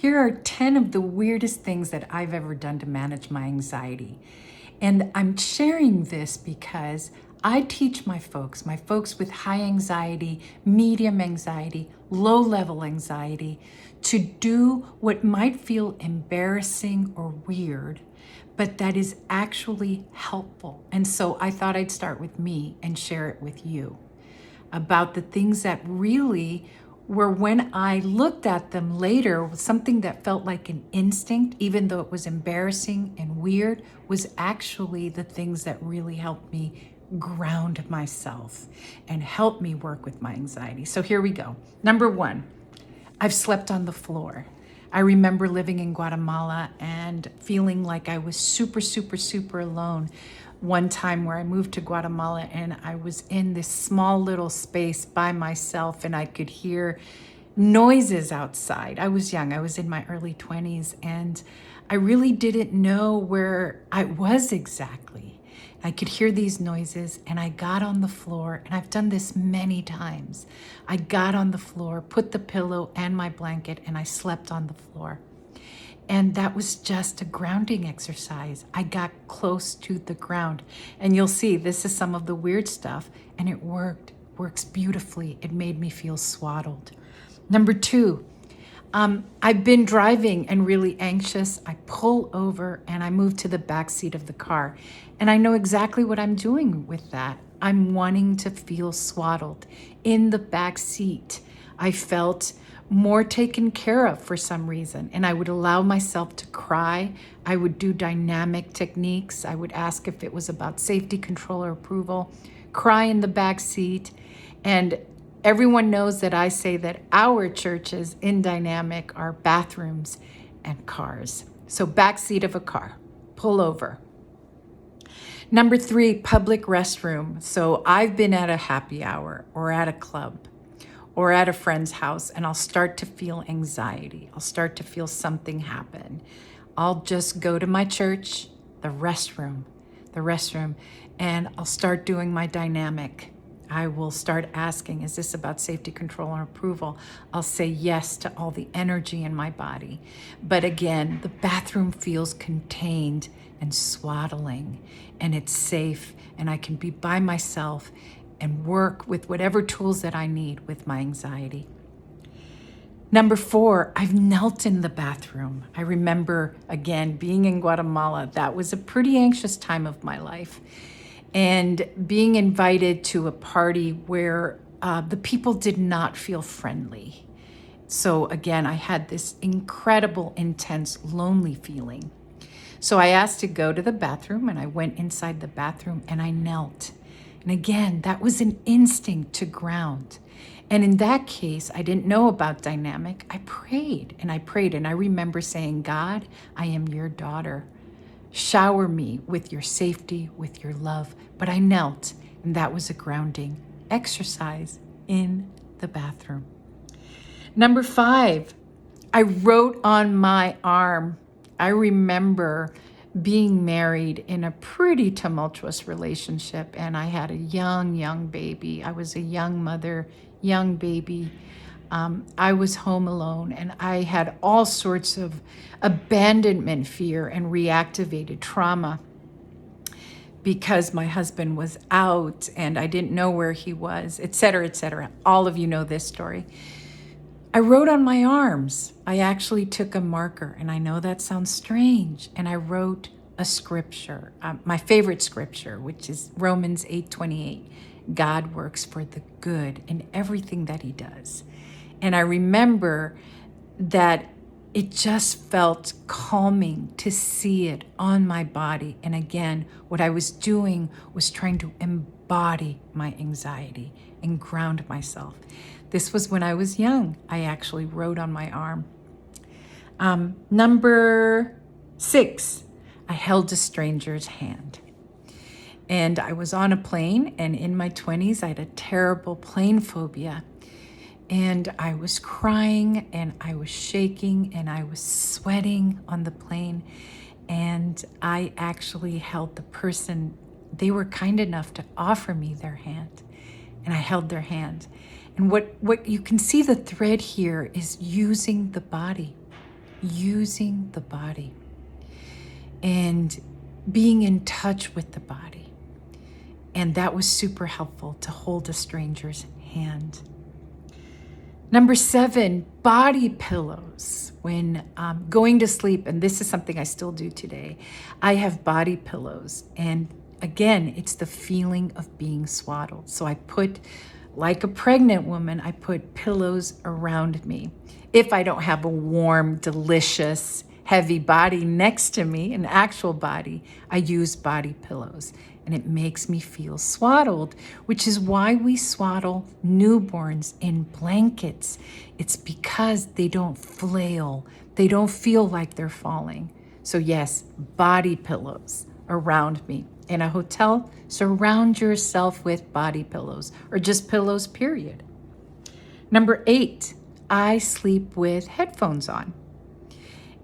Here are 10 of the weirdest things that I've ever done to manage my anxiety. And I'm sharing this because I teach my folks with high anxiety, medium anxiety, low level anxiety, to do what might feel embarrassing or weird, but that is actually helpful. And so I thought I'd start with me and share it with you about the things that really were, when I looked at them later, something that felt like an instinct, even though it was embarrassing and weird, was actually the things that really helped me ground myself and help me work with my anxiety. So here we go. Number one, I've slept on the floor. I remember living in Guatemala and feeling like I was super, super, super alone. One time where I moved to Guatemala and I was in this small little space by myself and I could hear noises outside. I was young, I was in my early 20s, and I really didn't know where I was exactly. I could hear these noises and I got on the floor, and I've done this many times. I got on the floor, put the pillow and my blanket, and I slept on the floor. And that was just a grounding exercise. I got close to the ground. And you'll see, this is some of the weird stuff, and it works beautifully. It made me feel swaddled. Number two, I've been driving and really anxious. I pull over and I move to the back seat of the car. And I know exactly what I'm doing with that. I'm wanting to feel swaddled in the back seat. I felt more taken care of for some reason, and I would allow myself to cry. I would do dynamic techniques. I would ask if it was about safety control or approval, cry in the back seat. And everyone knows that I say that our churches in dynamic are bathrooms and cars. So back seat of a car, pull over. Number three, public restroom. So I've been at a happy hour or at a club or at a friend's house, and I'll start to feel anxiety. I'll start to feel something happen. I'll just go to my church, the restroom, and I'll start doing my dynamic. I will start asking, is this about safety control or approval? I'll say yes to all the energy in my body. But again, the bathroom feels contained and swaddling, and it's safe, and I can be by myself and work with whatever tools that I need with my anxiety. Number four, I've knelt in the bathroom. I remember, again, being in Guatemala. That was a pretty anxious time of my life. And being invited to a party where the people did not feel friendly. So again, I had this incredible, intense, lonely feeling. So I asked to go to the bathroom, and I went inside the bathroom and I knelt. And again, that was an instinct to ground. And in that case, I didn't know about dynamic. I prayed. And I remember saying, God, I am your daughter. Shower me with your safety, with your love. But I knelt, and that was a grounding exercise in the bathroom. Number five, I wrote on my arm. I remember being married in a pretty tumultuous relationship, and I had a young baby. I was a young mother, young baby. I was home alone, and I had all sorts of abandonment fear and reactivated trauma because my husband was out and I didn't know where he was, et cetera, et cetera. All of you know this story. I wrote on my arms. I actually took a marker, and I know that sounds strange, and I wrote a scripture, my favorite scripture, which is Romans 8:28. God works for the good in everything that he does. And I remember that it just felt calming to see it on my body. And again, what I was doing was trying to embody my anxiety and ground myself. This was when I was young. I actually wrote on my arm. Number six, I held a stranger's hand. And I was on a plane, and in my 20s, I had a terrible plane phobia. And I was crying, and I was shaking, and I was sweating on the plane. And I actually held the person. They were kind enough to offer me their hand, and I held their hand. And what you can see, the thread here is using the body. using the body and being in touch with the body. And that was super helpful, to hold a stranger's hand. Number 7, body pillows. When going to sleep, and this is something I still do today, I have body pillows. And again, it's the feeling of being swaddled. So I put, like a pregnant woman, I put pillows around me. If I don't have a warm, delicious, heavy body next to me, an actual body, I use body pillows. And it makes me feel swaddled, which is why we swaddle newborns in blankets. It's because they don't flail. They don't feel like they're falling. So yes, body pillows around me. In a hotel, surround yourself with body pillows, or just pillows, period. Number 8, I sleep with headphones on.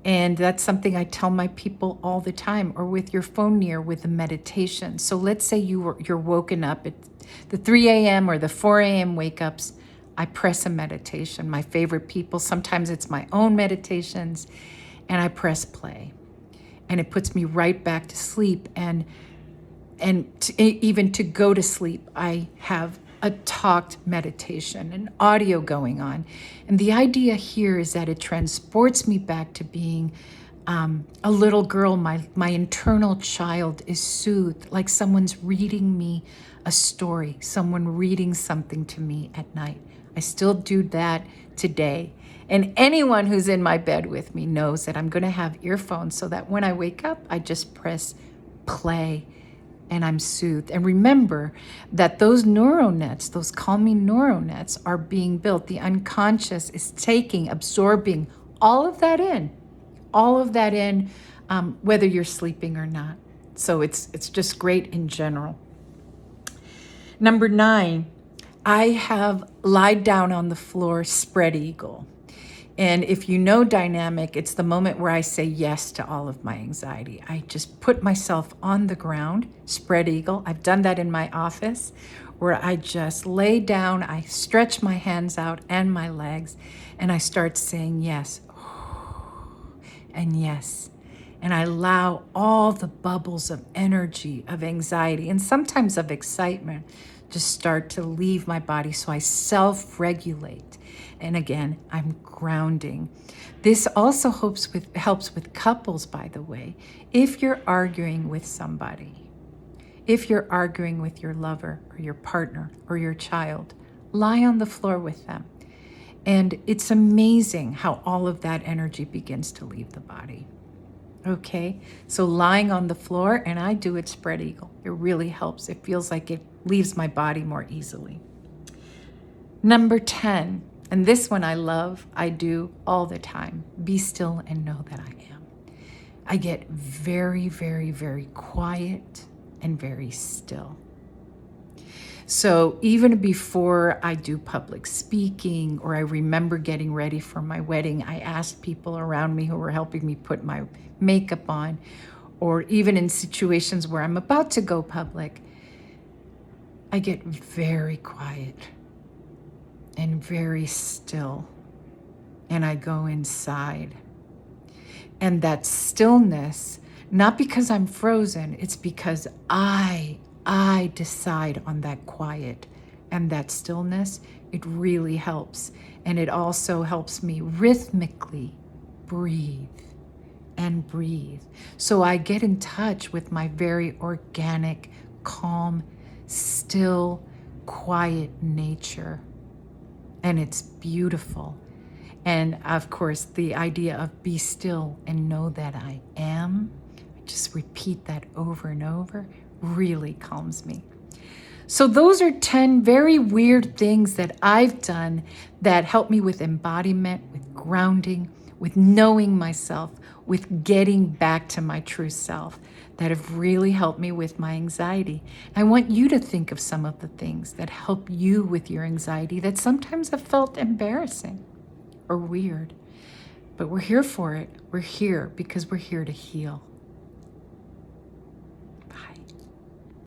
And that's something I tell my people all the time, or with your phone near with a meditation. So let's say you're woken up at the 3 a.m. or the 4 a.m. wake-ups. I press a meditation. My favorite people, sometimes it's my own meditations, and I press play. And it puts me right back to sleep. And even to go to sleep, I have a talked meditation, an audio going on. And the idea here is that it transports me back to being a little girl. My internal child is soothed, like someone's reading me a story, someone reading something to me at night. I still do that today. And anyone who's in my bed with me knows that I'm going to have earphones so that when I wake up, I just press play and I'm soothed. And remember that those neural nets, those calming neural nets, are being built. The unconscious is absorbing all of that in, whether you're sleeping or not. So it's just great in general. Number 9, I have lied down on the floor, spread eagle. And if you know dynamic, it's the moment where I say yes to all of my anxiety. I just put myself on the ground, spread eagle. I've done that in my office, where I just lay down, I stretch my hands out and my legs, and I start saying yes, and yes. And I allow all the bubbles of energy, of anxiety, and sometimes of excitement just start to leave my body, so I self-regulate. And again, I'm grounding. This also helps with couples, by the way. If you're arguing with somebody, if you're arguing with your lover or your partner or your child, lie on the floor with them. And it's amazing how all of that energy begins to leave the body. Okay, so lying on the floor, and I do it spread eagle. It really helps. It feels like it leaves my body more easily. Number 10, and this one I love, I do all the time. Be still and know that I am. I get very, very, very quiet and very still. So even before I do public speaking, or I remember getting ready for my wedding, I asked people around me who were helping me put my makeup on, or even in situations where I'm about to go public, I get very quiet and very still, and I go inside. And that stillness, not because I'm frozen, it's because I decide on that quiet and that stillness. It really helps. And it also helps me rhythmically breathe and breathe. So I get in touch with my very organic, calm, still, quiet nature. And it's beautiful. And of course, the idea of be still and know that I am, I just repeat that over and over, really calms me. So those are 10 very weird things that I've done that help me with embodiment, with grounding, with knowing myself, with getting back to my true self, that have really helped me with my anxiety. I want you to think of some of the things that help you with your anxiety that sometimes have felt embarrassing or weird. But we're here for it. We're here because we're here to heal.